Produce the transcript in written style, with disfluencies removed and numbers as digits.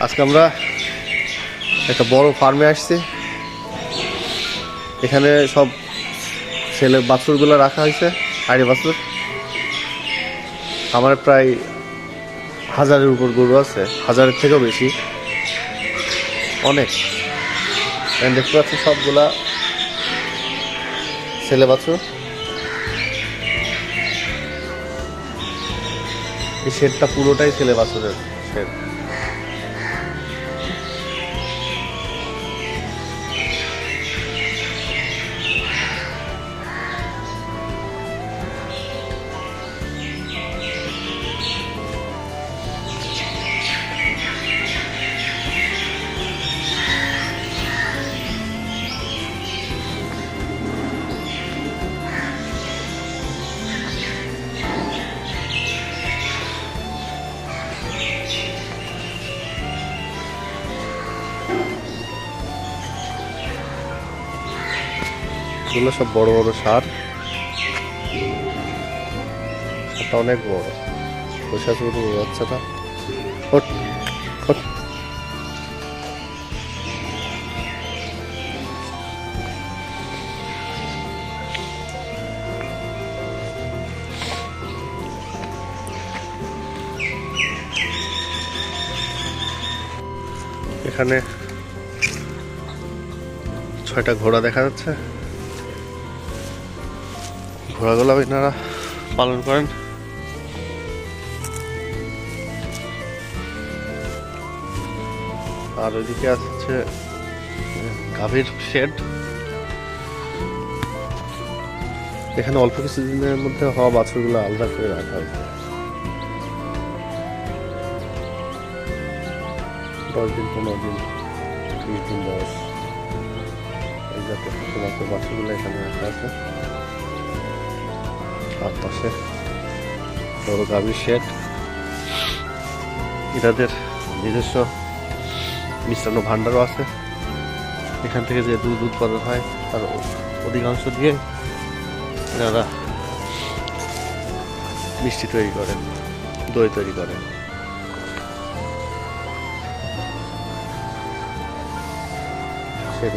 আজকে আমরা একটা বড় ফার্মে আসছি। এখানে সব ছেলে বাছুরগুলো রাখা হয়েছে, আড়ি বাছুর। আমার প্রায় 1000-এর উপর গরু আছে, 1000-এর থেকেও বেশি, অনেক। দেখতে পাচ্ছি সবগুলা ছেলে বাছুর। এই শেডটা পুরোটাই ছেলে বাছুরের শেড। এগুলো সব বড় বড় সার, সারটা অনেক বড়। বসে আছে বাচ্চাটা। এখানে 6টা ঘোড়া দেখা যাচ্ছে। ঘোড়াগুলো আপনারা পালন করেন। আর ওইদিকে আছে গাভীর শেড। এখানে অল্প কিছু দিনের মধ্যে হওয়া বাছুরগুলো আলাদা করে রাখা হয়েছে। 10 দিন, 15 দিন, 20 দিন বয়স এই জাতীয় শুধুমাত্র বাছুরগুলো এখানে রাখা আছে। আর পাশে বড় গাভীর শেড। এটাদের নিজস্ব মিষ্টান্ন ভাণ্ডারও আছে। এখান থেকে যে দুধ উৎপাদন হয় তার অধিকাংশ দিয়ে এনারা মিষ্টি তৈরি করেন, দই তৈরি করেন। সে